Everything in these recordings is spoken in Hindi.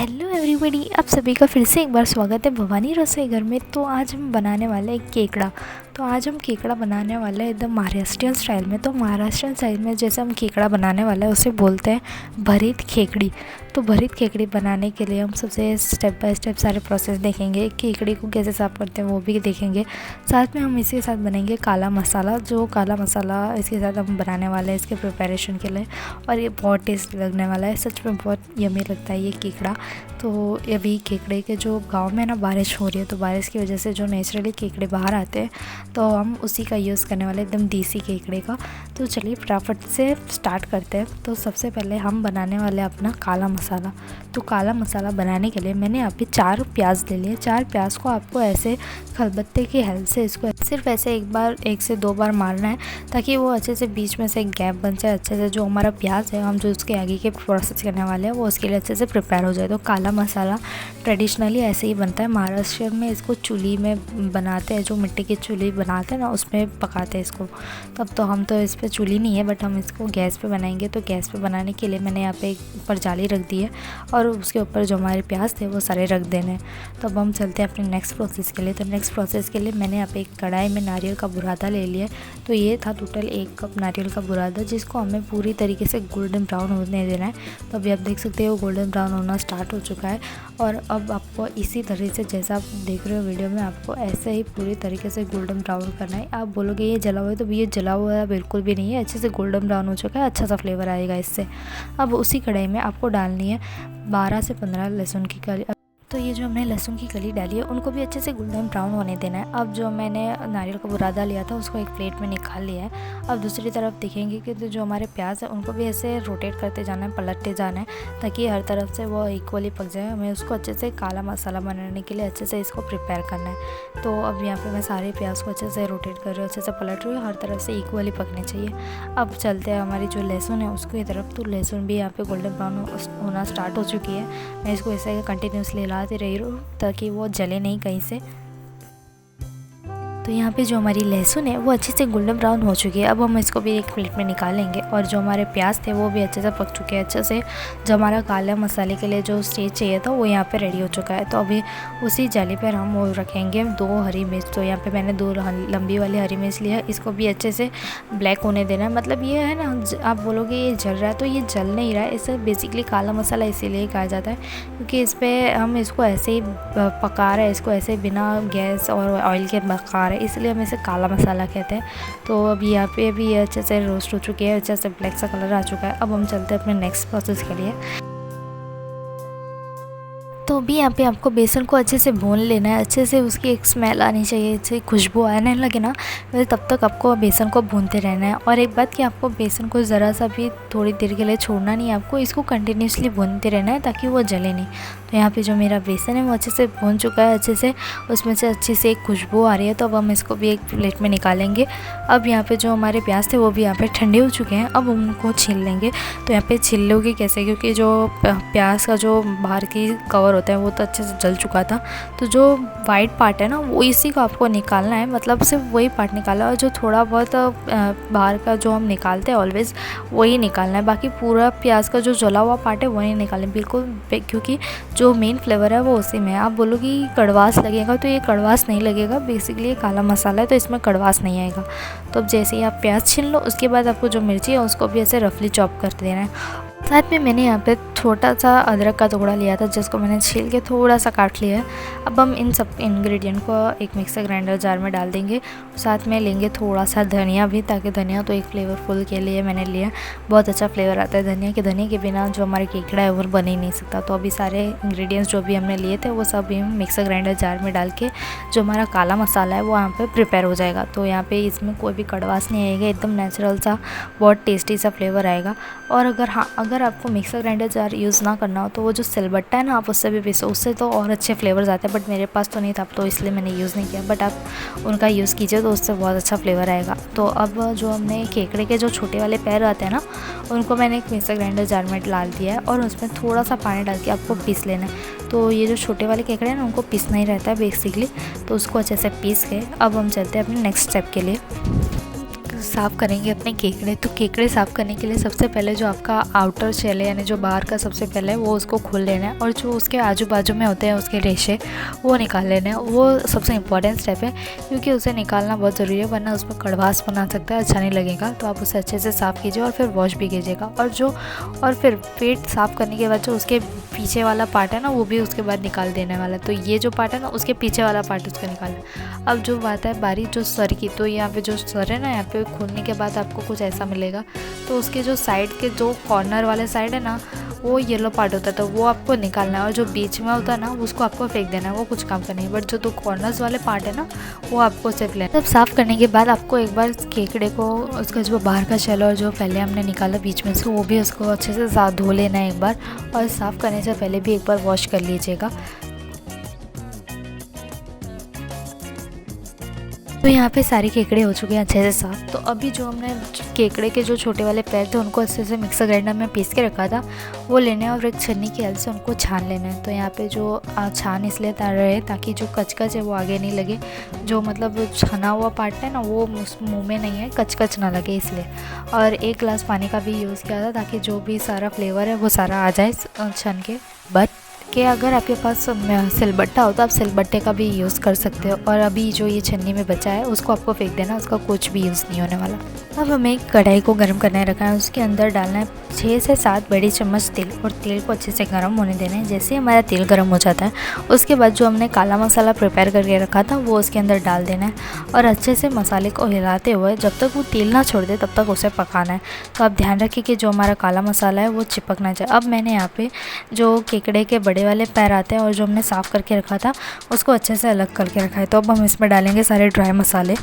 हेलो एवरीबॉडी, आप सभी का फिर से एक बार स्वागत है भवानी रसोई घर में। तो आज हम बनाने वाले हैं केकड़ा। तो आज हम केकड़ा बनाने वाले हैं एकदम महाराष्ट्रियन स्टाइल में। तो महाराष्ट्रियन स्टाइल में जैसे हम केकड़ा बनाने वाले हैं उसे बोलते हैं भरीत खेकड़ी। तो भरीत खेकड़ी बनाने के लिए हम सबसे स्टेप बाय स्टेप सारे प्रोसेस देखेंगे। केकड़ी को कैसे साफ़ करते हैं वो भी देखेंगे। साथ में हम इसके साथ बनाएंगे काला मसाला। जो काला मसाला इसके साथ हम बनाने वाले हैं इसके प्रिपरेशन के लिए, और ये बहुत टेस्टी लगने वाला है। सच में बहुत यमी लगता है ये केकड़ा। तो अभी केकड़े के जो गांव में ना बारिश हो रही है, तो बारिश की वजह से जो नेचुरली केकड़े बाहर आते हैं तो हम उसी का यूज़ करने वाले एकदम देसी केकड़े का। तो चलिए फटाफट से स्टार्ट करते हैं। तो सबसे पहले हम बनाने वाले अपना काला मसाला। तो काला मसाला बनाने के लिए मैंने अभी 4 प्याज ले लिए। 4 प्याज को आपको ऐसे खलबत्ते की हेल्प से इसको सिर्फ ऐसे एक से दो बार मारना है, ताकि वो अच्छे से बीच में से एक गैप बन जाए। अच्छे से जो हमारा प्याज है, हम जो उसके आगे के प्रोसेस करने वाले हैं वो उसके लिए अच्छे से प्रिपेयर हो जाए। तो काला मसाला ट्रेडिशनली ऐसे ही बनता है। महाराष्ट्र में इसको चूल्ही में बनाते हैं, जो मिट्टी की चूल्ही बनाते हैं ना उसमें पकाते हैं इसको। तब तो हम तो इस पर चूल्ही नहीं है, बट हम इसको गैस पे बनाएंगे। तो गैस पे बनाने के लिए मैंने यहाँ पे एक ऊपर जाली रख दी है, और उसके ऊपर जो हमारे प्याज थे वो सारे रख देने। तो अब हम चलते हैं अपने नेक्स्ट प्रोसेस के लिए। तो नेक्स्ट प्रोसेस के लिए मैंने यहाँ पे एक कढ़ाई में नारियल का बुरादा ले लिया। तो ये था टोटल 1 कप नारियल का बुरादा, जिसको हमें पूरी तरीके से गोल्डन ब्राउन होने देना है। तो अभी आप देख सकते हो गोल्डन ब्राउन होना स्टार्ट हो चुका है। और अब आपको इसी तरह से जैसा आप देख रहे हो वीडियो में, आपको ऐसे ही पूरी तरीके से गोल्डन ब्राउन करना है। आप बोलोगे ये जला हुआ है, तो ये जला हुआ बिल्कुल भी नहीं है। अच्छे से गोल्डन ब्राउन हो चुका है, अच्छा सा फ्लेवर आएगा इससे। अब उसी कढ़ाई में आपको डालनी है 12 से 15 लहसुन की कली। तो ये जो हमने लहसुन की कली डाली है उनको भी अच्छे से गोल्डन ब्राउन होने देना है। अब जो मैंने नारियल का बुरादा लिया था उसको एक प्लेट में निकाल लिया है। अब दूसरी तरफ देखेंगे कि तो जो हमारे प्याज है उनको भी ऐसे रोटेट करते जाना है, पलटते जाना है, ताकि हर तरफ से वो इक्वली पक जाए। हमें उसको अच्छे से काला मसाला बनाने के लिए अच्छे से इसको प्रिपेयर करना है। तो अब यहाँ पे मैं सारे प्याज को अच्छे से रोटेट कर रही हूँ, अच्छे से पलट रही हूँ, हर तरफ से इक्वली पकने चाहिए। अब चलते हैं हमारी जो लहसुन है उसकी तरफ। तो लहसुन भी यहाँ पे गोल्डन ब्राउन होना स्टार्ट हो चुकी है। मैं इसको ऐसे कंटिन्यूसली हिलाती रही हूँ ताकि वो जले नहीं कहीं से। तो यहाँ पे जो हमारी लहसुन है वो अच्छे से गोल्डन ब्राउन हो चुकी है। अब हम इसको भी एक प्लेट में निकालेंगे। और जो हमारे प्याज थे वो भी अच्छे से पक चुके हैं अच्छे से। जो हमारा काला मसाले के लिए जो स्टेज चाहिए था वो यहाँ पे रेडी हो चुका है। तो अभी उसी जाली पर हम वो रखेंगे 2 हरी मिर्च। तो यहाँ पे मैंने 2 लंबी वाली हरी मिर्च लिया। इसको भी अच्छे से ब्लैक होने देना है। मतलब ये है ना, आप बोलोगे ये जल रहा है, तो ये जल नहीं रहा है। इसे बेसिकली काला मसाला इसीलिए कहा जाता है क्योंकि इस पर हम इसको ऐसे ही पका रहे हैं, इसको ऐसे बिना गैस और ऑयल के पका रहे हैं, इसलिए हम इसे काला मसाला कहते हैं। तो अब यहाँ पे भी ये अच्छे से रोस्ट हो चुकी है, अच्छे से ब्लैक सा कलर आ चुका है। अब हम चलते हैं अपने नेक्स्ट प्रोसेस के लिए। तो अभी यहाँ पे आपको बेसन को अच्छे से भून लेना है। अच्छे से उसकी एक स्मेल आनी चाहिए, अच्छी खुशबू आने लगे ना, वैसे तब तक आपको बेसन को भूनते रहना है। और एक बात कि आपको बेसन को ज़रा सा भी थोड़ी देर के लिए छोड़ना नहीं है, आपको इसको कंटिन्यूसली भूनते रहना है ताकि वो जले नहीं। तो यहाँ पे जो मेरा बेसन है वो अच्छे से भून चुका है, अच्छे से उसमें से अच्छी से एक खुशबू आ रही है। तो अब हम इसको भी एक प्लेट में निकालेंगे। अब यहाँ पे जो हमारे प्याज थे वो भी यहाँ पे ठंडे हो चुके हैं। अब उनको छील लेंगे। तो यहाँ पे छील लोगे कैसे, क्योंकि जो प्याज का जो बाहर की कवर होता है वो तो अच्छे से जल चुका था। तो जो वाइट पार्ट है ना वो इसी को आपको निकालना है, मतलब सिर्फ वही पार्ट निकाला। और जो थोड़ा बहुत बाहर का जो हम निकालते हैं ऑलवेज़ वही निकालना है। बाकी पूरा प्याज का जो जला हुआ पार्ट है वही निकालें बिल्कुल, क्योंकि जो मेन फ्लेवर है वो उसी में है। आप बोलोगे कड़वास लगेगा, तो ये कड़वास नहीं लगेगा। बेसिकली ये काला मसाला है तो इसमें कड़वास नहीं आएगा। तो अब जैसे ही आप प्याज छील लो उसके बाद आपको जो मिर्ची है उसको भी ऐसे रफली चॉप कर देना है। साथ में मैंने यहाँ पे छोटा सा अदरक का टुकड़ा लिया था जिसको मैंने छील के थोड़ा सा काट लिया है। अब हम इन सब इंग्रेडिएंट को एक मिक्सर ग्राइंडर जार में डाल देंगे। साथ में लेंगे थोड़ा सा धनिया भी, ताकि धनिया तो एक फ्लेवरफुल के लिए मैंने लिया। बहुत अच्छा फ्लेवर आता है धनिया के बिना जो हमारे केकड़ा है वो बन ही नहीं सकता। तो अभी सारे इंग्रेडिएंट्स जो भी हमने लिए थे वो सब हम मिक्सर ग्राइंडर जार में डाल के जो हमारा काला मसाला है वो यहाँ पर प्रिपेयर हो जाएगा। तो यहाँ पर इसमें कोई भी कड़वास नहीं आएगा, एकदम नेचुरल सा बहुत टेस्टी सा फ्लेवर आएगा। और अगर आपको मिक्सर ग्राइंडर जार यूज़ ना करना हो तो वो जो सिलबट्टा है ना, आप उससे भी पीसो, उससे तो और अच्छे फ्लेवर्स आते हैं। बट मेरे पास तो नहीं था तो इसलिए मैंने यूज़ नहीं किया। बट आप उनका यूज़ कीजिए तो उससे बहुत अच्छा फ्लेवर आएगा। तो अब जो हमने केकड़े के जो छोटे वाले पैर आते हैं ना, उनको मैंने एक मिक्सर ग्राइंडर जार में डाल दिया है और उसमें थोड़ा सा पानी डाल के आपको पीस लेना है। तो ये जो छोटे वाले केकड़े हैं ना उनको पीसना ही रहता है बेसिकली। तो उसको अच्छे से पीस के अब हम चलते हैं अपने नेक्स्ट स्टेप के लिए। साफ़ करेंगे अपने केकड़े। तो केकड़े साफ़ करने के लिए सबसे पहले जो आपका आउटर शेल है यानी जो बाहर का सबसे पहले वो उसको खोल लेना है और जो उसके आजू बाजू में होते हैं उसके रेशे वो निकाल लेने हैं। वो सबसे इम्पॉर्टेंट स्टेप है क्योंकि उसे निकालना बहुत ज़रूरी है, वरना उसमें कड़वास बना सकता है, अच्छा नहीं लगेगा। तो आप उसे अच्छे से साफ़ कीजिए और फिर वॉश भी कीजिएगा। और फिर पेट साफ़ करने के बाद जो उसके पीछे वाला पार्ट है ना वो भी उसके बाद निकाल देने वाला है। तो ये जो पार्ट है ना उसके पीछे वाला पार्ट उसका निकालना। अब जो बात है बारी जो सर की, तो यहाँ पे जो सर है ना यहाँ पे खोलने के बाद आपको कुछ ऐसा मिलेगा। तो उसके जो साइड के जो कॉर्नर वाले साइड है ना वो येलो पार्ट होता है, तो वो आपको निकालना है। और जो बीच में होता है ना उसको आपको फेंक देना है, वो कुछ काम का नहीं है। बट जो 2 कॉर्नर्स वाले पार्ट है ना वो आपको सिर्फ लेना है। सब साफ़ करने के बाद आपको एक बार केकड़े को उसका जो बाहर का शेल और जो पहले हमने निकाला बीच में से वो भी उसको अच्छे से साफ धो लेना है एक बार। और साफ़ करने से पहले भी एक बार वॉश कर लीजिएगा। तो यहाँ पे सारे केकड़े हो चुके हैं अच्छे से साफ़। तो अभी जो हमने केकड़े के जो छोटे वाले पैर थे उनको अच्छे से मिक्सर ग्राइंडर में पीस के रखा था वो लेने हैं और एक छन्नी की हेल्प से उनको छान लेना है। तो यहाँ पे जो छान इसलिए डाल रहे हैं ताकि जो कचकच है वो आगे नहीं लगे, जो मतलब छना हुआ पार्ट है ना वो मुंह में नहीं है, कचकच ना लगे इसलिए। और 1 गिलास पानी का भी यूज़ किया था ताकि जो भी सारा फ्लेवर है वो सारा आ जाए छन के। बट कि अगर आपके पास सिलबट्टा हो तो आप सिलबट्टे का भी यूज़ कर सकते हो। और अभी जो ये छन्नी में बचा है उसको आपको फेंक देना, उसका कुछ भी यूज़ नहीं होने वाला। अब हमें एक कढ़ाई को गर्म करने रखा है, उसके अंदर डालना है 6 से 7 बड़ी चम्मच तेल और तेल को अच्छे से गर्म होने देना है। जैसे हमारा तेल गर्म हो जाता है उसके बाद जो हमने काला मसाला प्रिपेयर करके रखा था वो उसके अंदर डाल देना है और अच्छे से मसाले को हिलाते हुए जब तक वो तेल ना छोड़ दे तब तक उसे पकाना है। तो आप ध्यान रखिए कि जो हमारा काला मसाला है वो चिपक ना जाए। अब मैंने यहाँ पे जो केकड़े के बड़े वाले पैर आते हैं और जो हमने साफ़ करके रखा था उसको अच्छे से अलग करके रखा है। तो अब हम इसमें डालेंगे सारे ड्राई मसाले।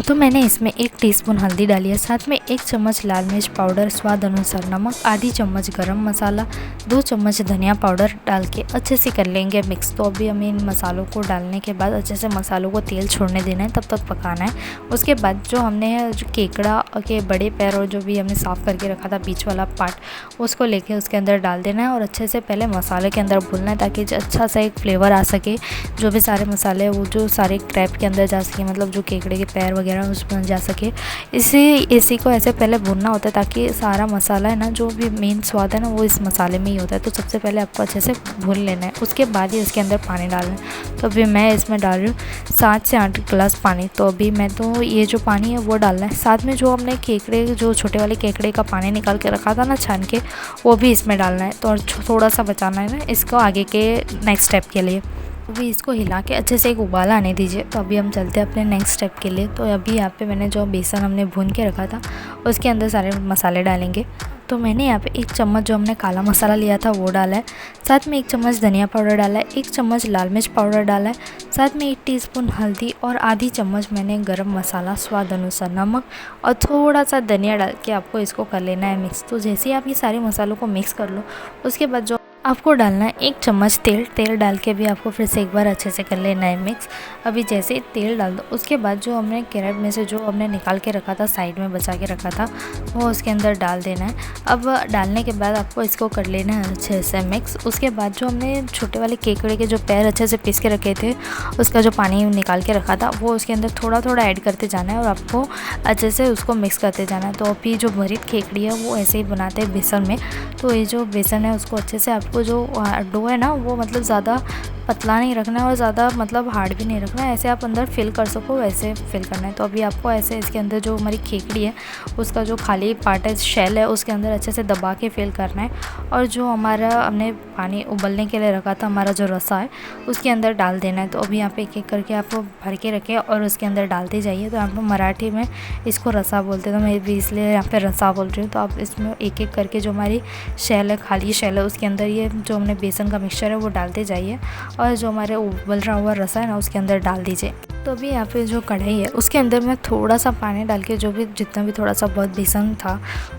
तो मैंने इसमें 1 टीस्पून हल्दी डाली है, साथ में 1 चम्मच लाल मिर्च पाउडर, स्वाद अनुसार नमक, आधी चम्मच गरम मसाला, 2 चम्मच धनिया पाउडर डाल के अच्छे से कर लेंगे मिक्स। तो अभी हमें इन मसालों को डालने के बाद अच्छे से मसालों को तेल छोड़ने देना है, तब तक पकाना है। उसके बाद जो हमने जो केकड़ा के बड़े पैर और जो भी हमने साफ़ करके रखा था बीच वाला पार्ट उसको लेके उसके अंदर डाल देना है और अच्छे से पहले मसाले के अंदर भूनना है ताकि अच्छा सा एक फ्लेवर आ सके। जो भी सारे मसाले वो जो सारे क्रैब के अंदर जा सके, मतलब जो केकड़े के पैर वगैरह उसमें जा सके। इसी को ऐसे पहले भूनना होता है ताकि सारा मसाला है ना, जो भी मेन स्वाद है ना वो इस मसाले में ही होता है। तो सबसे पहले आपको अच्छे से भून लेना है, उसके बाद ही उसके अंदर पानी डालना है। तो अभी मैं इसमें डाल रही हूँ 7 से 8 गिलास पानी। तो अभी मैं तो ये जो पानी है वो डालना है, साथ में जो हमने केकड़े जो छोटे वाले केकड़े का पानी निकाल के रखा था ना छान के, वो भी इसमें डालना है। तो और थोड़ा सा बचाना है ना इसको आगे के नेक्स्ट स्टेप के लिए। अभी इसको हिला के अच्छे से एक उबाल आने दीजिए। तो अभी हम चलते हैं अपने नेक्स्ट स्टेप के लिए। तो अभी यहाँ पे मैंने जो बेसन हमने भून के रखा था उसके अंदर सारे मसाले डालेंगे। तो मैंने यहाँ पे 1 चम्मच जो हमने काला मसाला लिया था वो डाला है, साथ में 1 चम्मच धनिया पाउडर डाला है, 1 चम्मच लाल मिर्च पाउडर डाला है, साथ में 1 टीस्पून हल्दी और आधी चम्मच मैंने गरम मसाला, स्वाद अनुसार नमक और थोड़ा सा धनिया डाल के आपको इसको कर लेना है मिक्स। तो जैसे ही आप ये सारे मसालों को मिक्स कर लो उसके बाद जो आपको डालना है 1 चम्मच तेल डाल के भी आपको फिर से एक बार अच्छे से कर लेना है मिक्स। अभी जैसे ही तेल डाल दो उसके बाद जो हमने कैरेट में से जो हमने निकाल के रखा था साइड में बचा के रखा था वो उसके अंदर डाल देना है। अब डालने के बाद आपको इसको कर लेना है अच्छे से मिक्स। उसके बाद जो हमने छोटे वाले केकड़े के जो पैर अच्छे से पीस के रखे थे उसका जो पानी निकाल के रखा था वो उसके अंदर थोड़ा थोड़ा ऐड करते जाना है और आपको अच्छे से उसको मिक्स करते जाना है। तो अभी जो भरित केकड़ी है वो ऐसे ही बनाते हैं बेसन में। तो ये जो बेसन है उसको अच्छे से आपको जो डो है ना वो मतलब ज़्यादा पतला नहीं रखना है और ज़्यादा मतलब हार्ड भी नहीं रखना है, ऐसे आप अंदर फिल कर सको वैसे फिल करना है। तो अभी आपको ऐसे इसके अंदर जो हमारी केकड़ी है उसका जो खाली पार्ट है शेल है उसके अंदर अच्छे से दबा के फिल करना है और जो हमारा हमने पानी उबलने के लिए रखा था हमारा जो रसा है उसके अंदर डाल देना है। तो अभी यहाँ पे एक एक करके आप भर के रखें और उसके अंदर डालते जाइए। तो आप मराठी में इसको रसा बोलते हैं, तो मैं भी इसलिए यहाँ पे रसा बोल रही हूँ। तो आप इसमें एक एक करके जो हमारी शेल है खाली शेल है उसके अंदर ये जो हमने बेसन का मिक्सचर है वो डालते जाइए और जो हमारे उबल रहा हुआ रसा है ना उसके अंदर डाल दीजिए। तो अभी यहाँ पे जो कढ़ाई है उसके अंदर मैं थोड़ा सा पानी डाल के जो भी जितना भी थोड़ा सा बहुत बेसन था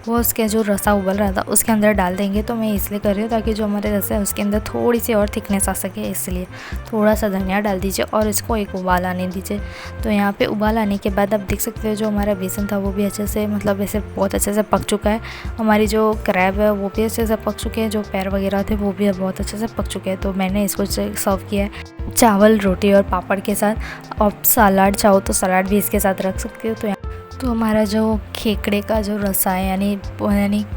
वो उसके जो रसा उबल रहा था उसके अंदर डाल देंगे। तो मैं इसलिए कर रही हूँ ताकि जो हमारे रसा है उसके अंदर थोड़ी सी और थिकनेस आ सके, इसलिए थोड़ा सा धनिया डाल दीजिए और इसको एक उबाल आने दीजिए। तो यहाँ पे उबाल आने के बाद आप देख सकते हो जो हमारा बेसन था वो भी अच्छे से मतलब ऐसे बहुत अच्छे से पक चुका है। हमारी जो क्रैब है वो भी अच्छे से पक चुके हैं, जो पैर वगैरह थे वो भी बहुत अच्छे से पक चुके हैं। तो मैंने इसको सर्व किया है चावल रोटी और पापड़ के साथ, और सलाद चाहो तो सलाद भी इसके साथ रख सकते हो। तो तो हमारा जो खेकड़े का जो रसा आहे यानी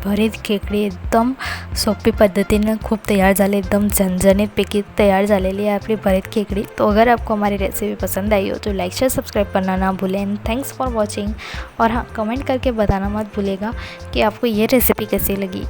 भरीत खेकडी एकदम सोपी पद्धतीने खूप तयार झाले, एकदम झणझणीतपैकी तयार झालेली है अपनी भरीत खेकड़ी। तो अगर आपको हमारी रेसिपी पसंद आई हो तो लाइक शेयर सब्सक्राइब करना ना भूलें। And thanks for watching. और हाँ, कमेंट करके बताना मत भूलेगा कि आपको ये रेसिपी कैसी लगी।